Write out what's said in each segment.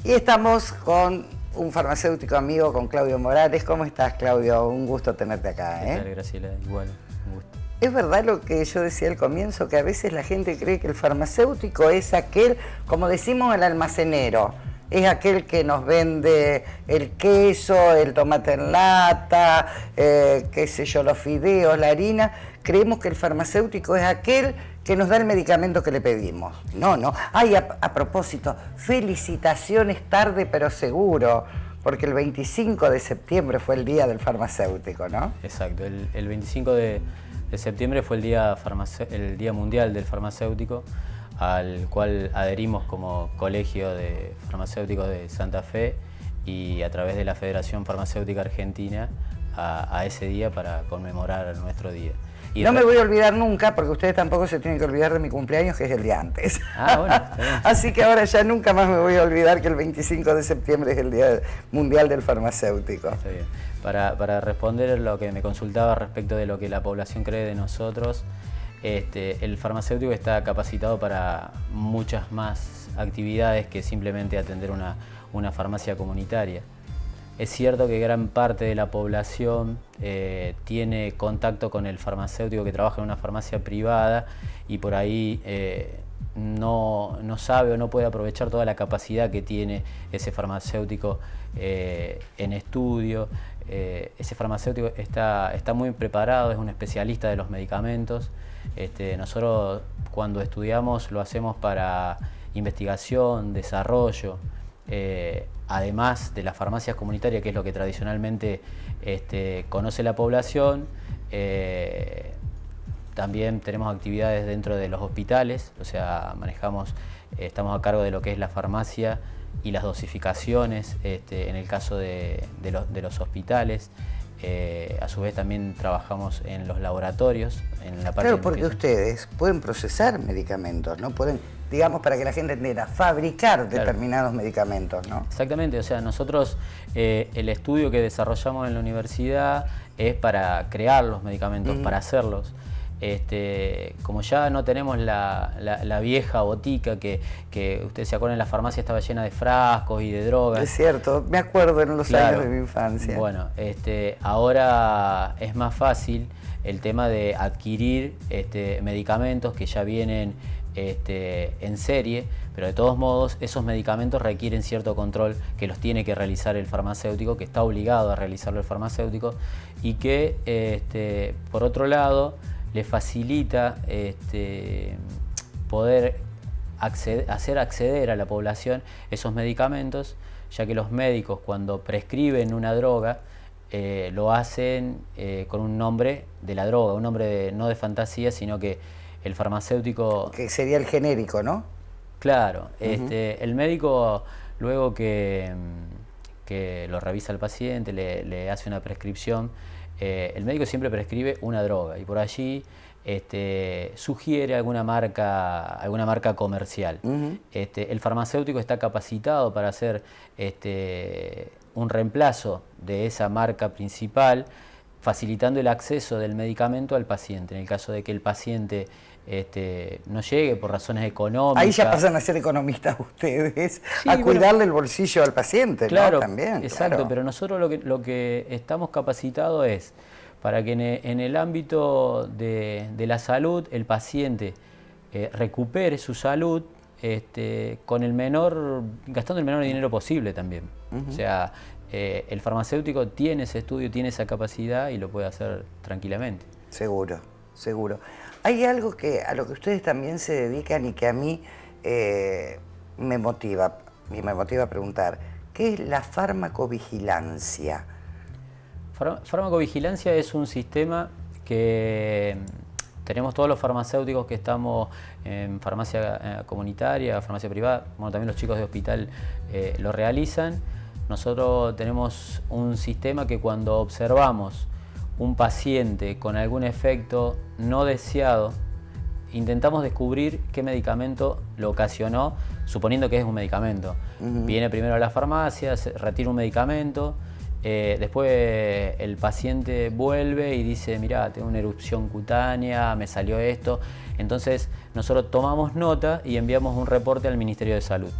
Y estamos con un farmacéutico amigo, con Claudio Morales. ¿Cómo estás, Claudio? Un gusto tenerte acá. ¿Qué tal, Graciela? Igual, un gusto. Es verdad lo que yo decía al comienzo, que a veces la gente cree que el farmacéutico es aquel, como decimos, el almacenero. Es aquel que nos vende el queso, el tomate en lata, qué sé yo, los fideos, la harina. Creemos que el farmacéutico es aquel que nos da el medicamento que le pedimos. No, no. Ay, a propósito, felicitaciones tarde pero seguro, porque el 25 de septiembre fue el día del farmacéutico, ¿no? Exacto, el 25 de septiembre fue el día mundial del farmacéutico, al cual adherimos como Colegio de Farmacéuticos de Santa Fe y a través de la Federación Farmacéutica Argentina a ese día para conmemorar nuestro día. Y no me voy a olvidar nunca, porque ustedes tampoco se tienen que olvidar de mi cumpleaños, que es el día antes. Ah, bueno, está bien. Así que ahora ya nunca más me voy a olvidar que el 25 de septiembre es el Día Mundial del Farmacéutico. Está bien. Para responder lo que me consultaba respecto de lo que la población cree de nosotros, el farmacéutico está capacitado para muchas más actividades que simplemente atender una farmacia comunitaria. Es cierto que gran parte de la población tiene contacto con el farmacéutico que trabaja en una farmacia privada y por ahí no sabe o no puede aprovechar toda la capacidad que tiene ese farmacéutico en estudio. Ese farmacéutico está muy preparado, es un especialista de los medicamentos. Nosotros cuando estudiamos lo hacemos para investigación, desarrollo, además de las farmacias comunitarias, que es lo que tradicionalmente conoce la población. También tenemos actividades dentro de los hospitales, o sea, estamos a cargo de lo que es la farmacia y las dosificaciones en el caso de los hospitales. A su vez también trabajamos en los laboratorios, en la parte. Claro, porque ustedes pueden procesar medicamentos, ¿no? Pueden, digamos, para que la gente entienda, fabricar determinados medicamentos, ¿no? Exactamente, o sea, nosotros el estudio que desarrollamos en la universidad es para crear los medicamentos, para hacerlos. Como ya no tenemos la vieja botica que ustedes se acuerdan, la farmacia estaba llena de frascos y de drogas. Es cierto, me acuerdo en los años de mi infancia. Bueno, ahora es más fácil el tema de adquirir medicamentos que ya vienen en serie, pero de todos modos esos medicamentos requieren cierto control que los tiene que realizar el farmacéutico, que está obligado a realizarlo el farmacéutico, y que por otro lado le facilita poder hacer acceder a la población esos medicamentos, ya que los médicos cuando prescriben una droga lo hacen con un nombre de la droga, un nombre no de fantasía, sino que el farmacéutico... Que sería el genérico, ¿no? Claro, el médico luego que lo revisa al paciente, le hace una prescripción, el médico siempre prescribe una droga y por allí sugiere alguna marca comercial. El farmacéutico está capacitado para hacer un reemplazo de esa marca principal, facilitando el acceso del medicamento al paciente. En el caso de que el paciente no llegue por razones económicas. Ahí ya pasan a ser economistas ustedes, sí, a cuidarle el bolsillo al paciente, claro, ¿no? También. Exacto, claro. pero nosotros lo que estamos capacitados es para que en el ámbito de la salud el paciente recupere su salud gastando el menor dinero posible también. O sea, el farmacéutico tiene ese estudio, tiene esa capacidad y lo puede hacer tranquilamente. Seguro, seguro. Hay algo a lo que ustedes también se dedican y que a mí me motiva a preguntar, ¿qué es la farmacovigilancia? Farmacovigilancia es un sistema que tenemos todos los farmacéuticos que estamos en farmacia comunitaria, farmacia privada, bueno, también los chicos de hospital lo realizan. Nosotros tenemos un sistema que cuando observamos un paciente con algún efecto no deseado, intentamos descubrir qué medicamento lo ocasionó, suponiendo que es un medicamento. Viene primero a la farmacia, se retira un medicamento, después el paciente vuelve y dice, mirá, tengo una erupción cutánea, me salió esto. Entonces nosotros tomamos nota y enviamos un reporte al Ministerio de Salud.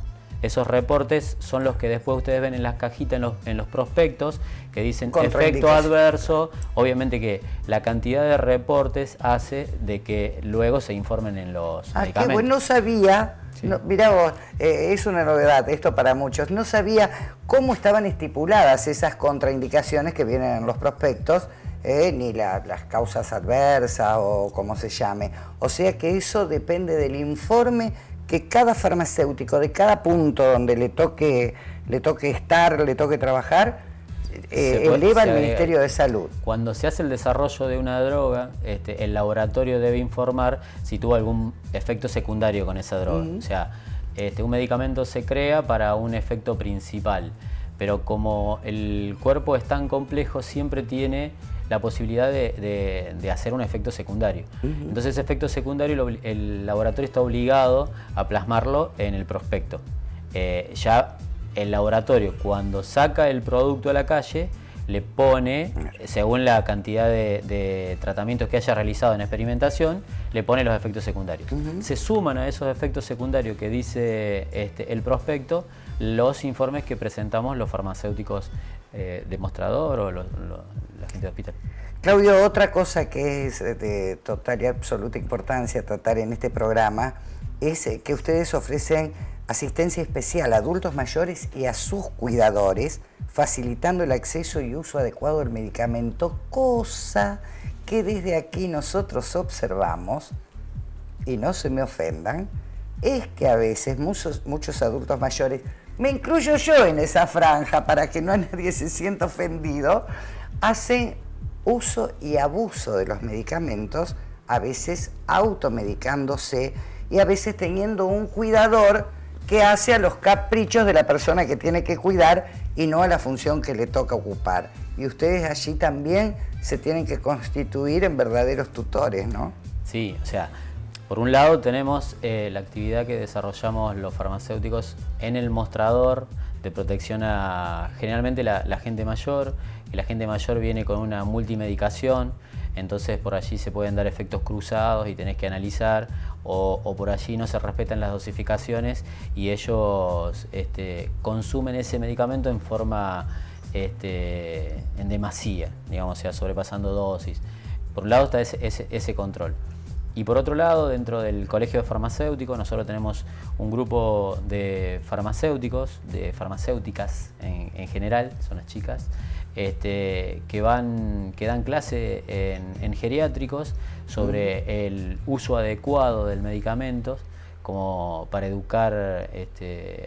esos reportes son los que después ustedes ven en las cajitas, en los prospectos, que dicen efecto adverso. Obviamente que la cantidad de reportes hace de que luego se informen en los medicamentos. Qué bueno, no sabía. Sí. No, mirá vos, es una novedad esto para muchos. No sabía cómo estaban estipuladas esas contraindicaciones que vienen en los prospectos, ni las causas adversas o como se llame. O sea que eso depende del informe que cada farmacéutico, de cada punto donde le toque estar, le toque trabajar, eleva al Ministerio de Salud. Cuando se hace el desarrollo de una droga, el laboratorio debe informar si tuvo algún efecto secundario con esa droga. O sea, un medicamento se crea para un efecto principal, pero como el cuerpo es tan complejo, siempre tiene la posibilidad de hacer un efecto secundario. Entonces ese efecto secundario el laboratorio está obligado a plasmarlo en el prospecto. Ya el laboratorio, cuando saca el producto a la calle, le pone, según la cantidad de tratamientos que haya realizado en experimentación, le pone los efectos secundarios. Se suman a esos efectos secundarios que dice el prospecto los informes que presentamos los farmacéuticos de mostrador o la gente de hospital. Claudio, otra cosa que es de total y absoluta importancia tratar en este programa es que ustedes ofrecen asistencia especial a adultos mayores y a sus cuidadores, facilitando el acceso y uso adecuado del medicamento, cosa que desde aquí nosotros observamos, y no se me ofendan, es que a veces muchos adultos mayores, me incluyo yo en esa franja para que no nadie se sienta ofendido, hacen uso y abuso de los medicamentos, a veces automedicándose y a veces teniendo un cuidador que hace a los caprichos de la persona que tiene que cuidar y no a la función que le toca ocupar. Y ustedes allí también se tienen que constituir en verdaderos tutores, ¿no? Sí, o sea, por un lado tenemos la actividad que desarrollamos los farmacéuticos en el mostrador de protección a generalmente la gente mayor, y la gente mayor viene con una multimedicación, entonces por allí se pueden dar efectos cruzados y tenés que analizar, o por allí no se respetan las dosificaciones y ellos consumen ese medicamento en forma en demasía, digamos, o sea, sobrepasando dosis. Por un lado está ese control. Y por otro lado, dentro del colegio de farmacéuticos, nosotros tenemos un grupo de farmacéuticos, de farmacéuticas en general, son las chicas, que dan clase en geriátricos sobre el uso adecuado del medicamento, como para educar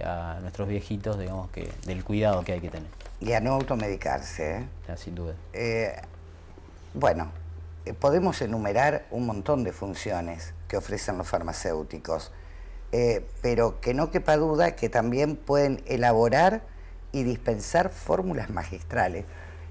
a nuestros viejitos, digamos, del cuidado que hay que tener. Y a no automedicarse, ¿eh? Ya, sin duda. Bueno, podemos enumerar un montón de funciones que ofrecen los farmacéuticos, pero que no quepa duda que también pueden elaborar y dispensar fórmulas magistrales.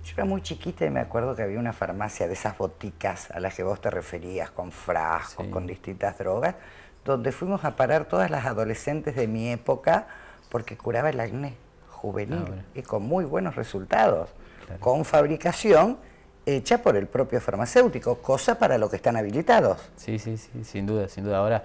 Yo era muy chiquita y me acuerdo que había una farmacia de esas boticas a las que vos te referías, con frascos, sí, con distintas drogas, donde fuimos a parar todas las adolescentes de mi época porque curaba el acné juvenil, bueno, y con muy buenos resultados, claro, con fabricación hecha por el propio farmacéutico, cosa para lo que están habilitados. Sí, sí, sí, sin duda, sin duda. Ahora,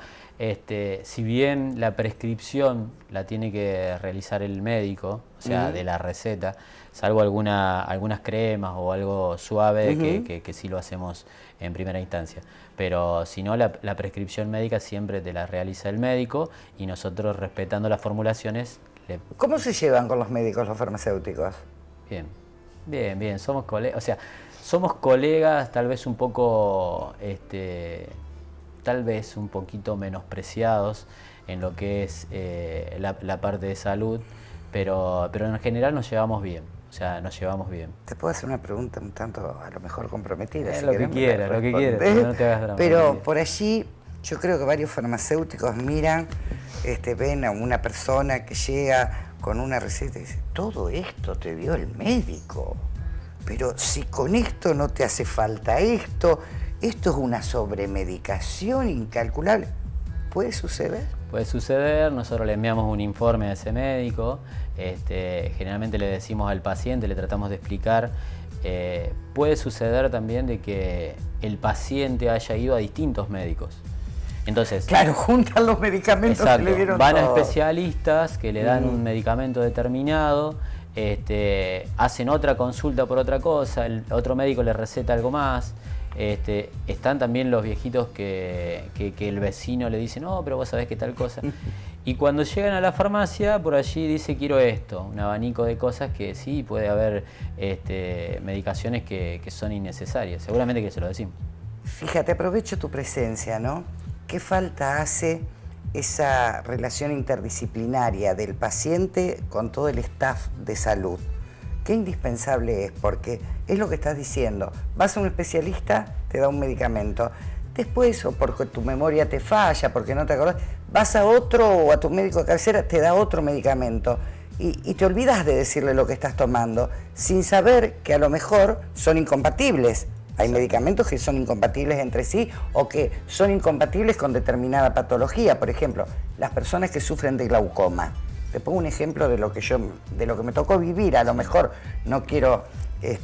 si bien la prescripción la tiene que realizar el médico, o sea, de la receta, salvo algunas cremas o algo suave que sí lo hacemos en primera instancia, pero si no, la prescripción médica siempre te la realiza el médico y nosotros, respetando las formulaciones... ¿Cómo se llevan con los médicos los farmacéuticos? Bien, bien, bien, somos colegas, o sea, somos colegas, tal vez un poco, tal vez un poquito menospreciados en lo que es la parte de salud, pero en general nos llevamos bien, o sea, nos llevamos bien. Te puedo hacer una pregunta un tanto, a lo mejor comprometida. Si lo que quieras, no te hagas drama. Pero por allí, yo creo que varios farmacéuticos miran, ven a una persona que llega con una receta y dice, todo esto te dio el médico. Pero si con esto no te hace falta esto es una sobremedicación incalculable. ¿Puede suceder? Puede suceder, nosotros le enviamos un informe a ese médico, generalmente le decimos al paciente, le tratamos de explicar. Puede suceder también de que el paciente haya ido a distintos médicos. Entonces, claro, juntan los medicamentos exacto, que le dieron van a todos. especialistas que le dan un medicamento determinado, hacen otra consulta por otra cosa, el otro médico le receta algo más. Están también los viejitos que el vecino le dice, no, pero vos sabés que tal cosa. Y cuando llegan a la farmacia, por allí dice, quiero esto, un abanico de cosas que sí, puede haber medicaciones que son innecesarias, seguramente que se lo decimos. Fíjate, aprovecho tu presencia, ¿no? ¿Qué falta hace esa relación interdisciplinaria del paciente con todo el staff de salud? Qué indispensable es, porque es lo que estás diciendo. Vas a un especialista, te da un medicamento. Después, o porque tu memoria te falla, porque no te acordás, vas a otro o a tu médico de cabecera, te da otro medicamento. Y te olvidas de decirle lo que estás tomando, sin saber que a lo mejor son incompatibles. Hay medicamentos que son incompatibles entre sí o que son incompatibles con determinada patología. Por ejemplo, las personas que sufren de glaucoma. Te pongo un ejemplo de lo que me tocó vivir. A lo mejor no quiero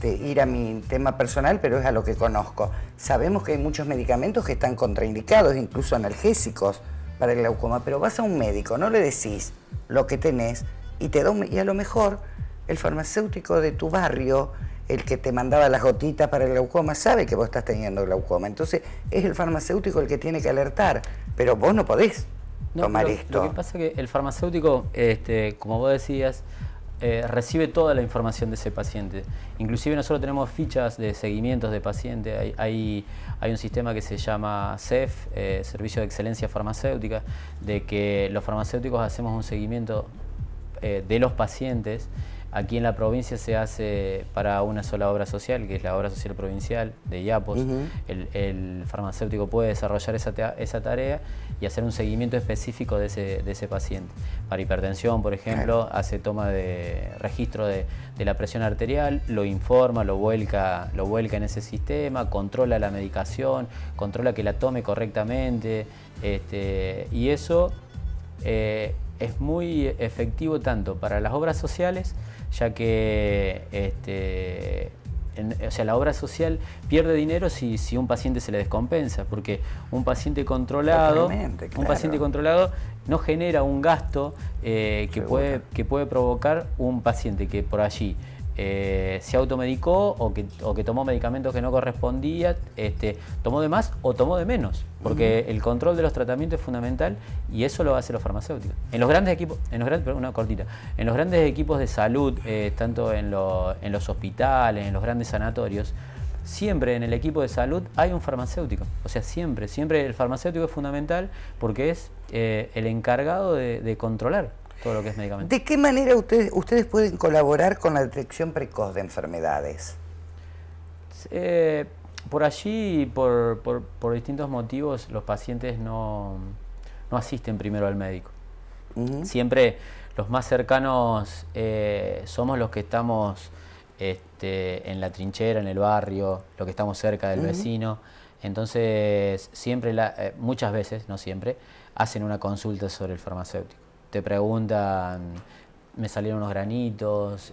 ir a mi tema personal, pero es a lo que conozco. Sabemos que hay muchos medicamentos que están contraindicados, incluso analgésicos para el glaucoma, pero vas a un médico, no le decís lo que tenés y te da y a lo mejor el farmacéutico de tu barrio, el que te mandaba las gotitas para el glaucoma, sabe que vos estás teniendo glaucoma. Entonces es el farmacéutico el que tiene que alertar, pero vos no podés tomar esto. Lo que pasa es que el farmacéutico, como vos decías, recibe toda la información de ese paciente. Inclusive nosotros tenemos fichas de seguimientos de paciente. Hay un sistema que se llama CEF, Servicio de Excelencia Farmacéutica, de que los farmacéuticos hacemos un seguimiento de los pacientes. Aquí en la provincia se hace para una sola obra social, que es la obra social provincial de Iapos. El farmacéutico puede desarrollar esa tarea y hacer un seguimiento específico de ese paciente. Para hipertensión, por ejemplo, hace toma de registro de la presión arterial, lo informa, lo vuelca en ese sistema, controla la medicación, controla que la tome correctamente, y eso es muy efectivo tanto para las obras sociales, ya que la obra social pierde dinero si un paciente se le descompensa, porque un paciente controlado, no genera un gasto que puede provocar un paciente que por allí se automedicó o que tomó medicamentos que no correspondía, tomó de más o tomó de menos, porque el control de los tratamientos es fundamental y eso lo hacen los farmacéuticos. En los grandes equipos, en los grandes equipos de salud, tanto en los hospitales, en los grandes sanatorios, siempre en el equipo de salud hay un farmacéutico. O sea, siempre el farmacéutico es fundamental porque es el encargado de controlar todo lo que es medicamento. ¿De qué manera ustedes pueden colaborar con la detección precoz de enfermedades? Por allí, por distintos motivos, los pacientes no asisten primero al médico. Siempre los más cercanos somos los que estamos en la trinchera, en el barrio, los que estamos cerca del vecino. Entonces, siempre, muchas veces, no siempre, hacen una consulta sobre el farmacéutico. Te preguntan, me salieron unos granitos,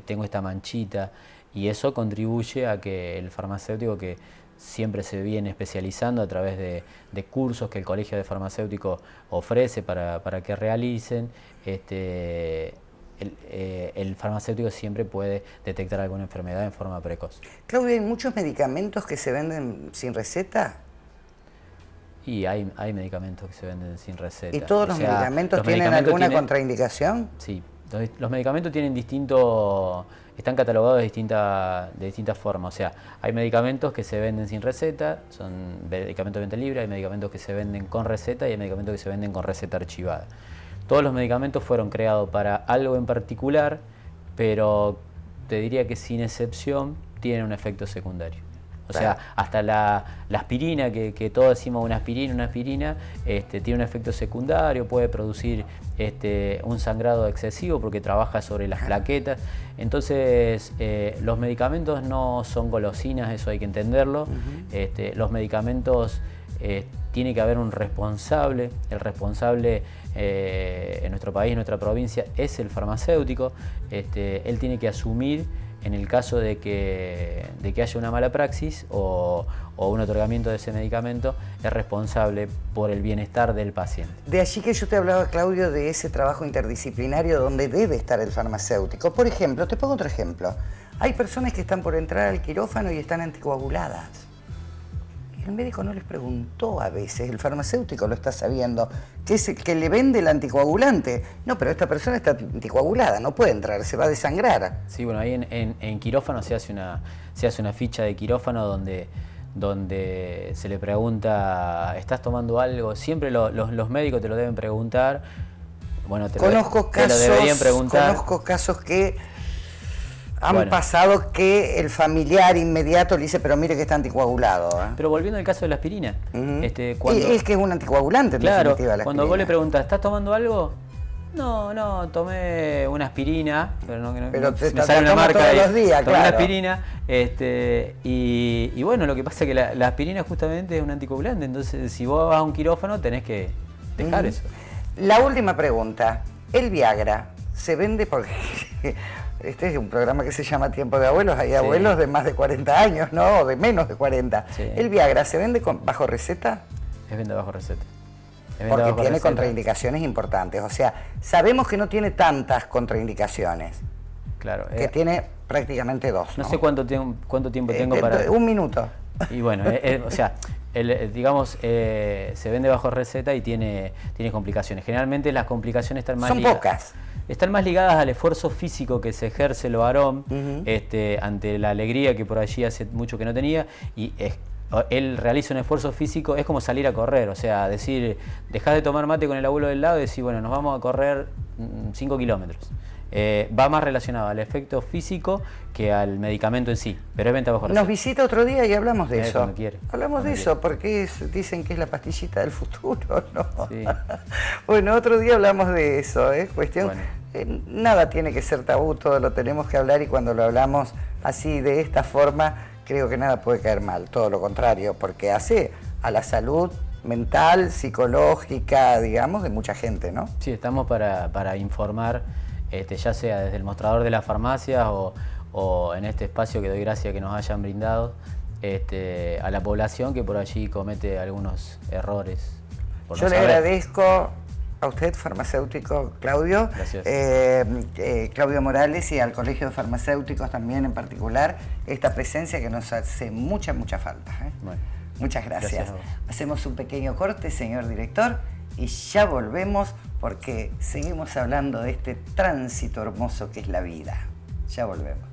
tengo esta manchita, y eso contribuye a que el farmacéutico, que siempre se viene especializando a través de cursos que el Colegio de Farmacéuticos ofrece para que realicen, el farmacéutico siempre puede detectar alguna enfermedad en forma precoz. Claudia, ¿hay muchos medicamentos que se venden sin receta? Y hay medicamentos que se venden sin receta. ¿Y todos los medicamentos tienen alguna contraindicación? Sí, los medicamentos tienen están catalogados de distintas formas. O sea, hay medicamentos que se venden sin receta, son medicamentos de venta libre, hay medicamentos que se venden con receta y hay medicamentos que se venden con receta archivada. Todos los medicamentos fueron creados para algo en particular, pero te diría que sin excepción tienen un efecto secundario. O sea, hasta la aspirina, que todos decimos una aspirina, tiene un efecto secundario, puede producir un sangrado excesivo porque trabaja sobre las plaquetas. Entonces, los medicamentos no son golosinas, eso hay que entenderlo. Los medicamentos, tiene que haber un responsable. El responsable en nuestro país, en nuestra provincia, es el farmacéutico. Él tiene que asumir en el caso de que haya una mala praxis o un otorgamiento de ese medicamento, es responsable por el bienestar del paciente. De allí que yo te hablaba, Claudio, de ese trabajo interdisciplinario donde debe estar el farmacéutico. Por ejemplo, te pongo otro ejemplo. Hay personas que están por entrar al quirófano y están anticoaguladas. El médico no les preguntó a veces, el farmacéutico lo está sabiendo, que es el que le vende el anticoagulante. No, pero esta persona está anticoagulada, no puede entrar, se va a desangrar. Sí, bueno, ahí en quirófano se hace una ficha de quirófano donde se le pregunta, ¿estás tomando algo? Siempre los médicos te lo deben preguntar. Bueno, te lo deberían preguntar. Conozco casos que han pasado que el familiar inmediato le dice, pero mire que está anticoagulado. Pero volviendo al caso de la aspirina. Es que es un anticoagulante, en definitiva, la cuando aspirina. vos le preguntas, ¿estás tomando algo? No, tomé una aspirina, pero me sale una marca todos los días, tomé claro. una aspirina, y bueno, lo que pasa es que la aspirina justamente es un anticoagulante, entonces si vos vas a un quirófano tenés que dejar eso. La última pregunta, el Viagra, ¿se vende porque este es un programa que se llama Tiempo de Abuelos, hay abuelos de más de 40 años, ¿no? O de menos de 40. Sí. ¿El Viagra se vende bajo receta? Es venta bajo receta. Porque tiene contraindicaciones importantes, o sea, sabemos que no tiene tantas contraindicaciones. Claro. Que tiene prácticamente dos, ¿no? No sé cuánto tiempo tengo para... Un minuto. Y bueno, o sea, digamos, se vende bajo receta y tiene complicaciones. Generalmente las complicaciones están más ligadas. Son pocas. Están más ligadas al esfuerzo físico que se ejerce el varón ante la alegría que por allí hace mucho que no tenía, y él realiza un esfuerzo físico, es como salir a correr, o sea, decir, dejás de tomar mate con el abuelo del lado y decir, bueno, nos vamos a correr 5 kilómetros. Va más relacionado al efecto físico que al medicamento en sí, pero es venta bajo receta. Nos visita otro día y hablamos de eso. Cuando quiere. Hablamos de eso, porque dicen que es la pastillita del futuro, ¿no? Sí. Bueno, otro día hablamos de eso, ¿eh? Cuestión, Bueno. Nada tiene que ser tabú, todo lo tenemos que hablar, y cuando lo hablamos así, de esta forma, creo que nada puede caer mal, todo lo contrario, porque hace a la salud mental, psicológica, digamos, de mucha gente, ¿no? Sí, estamos para informar, ya sea desde el mostrador de las farmacias o en este espacio que doy gracias que nos hayan brindado, a la población que por allí comete algunos errores. Yo le agradezco a usted, farmacéutico Claudio, Claudio Morales, y al Colegio de Farmacéuticos también en particular, esta presencia que nos hace mucha falta, ¿eh? Bueno, muchas gracias. a vos. Hacemos un pequeño corte, señor director, y ya volvemos porque seguimos hablando de este tránsito hermoso que es la vida. Ya volvemos.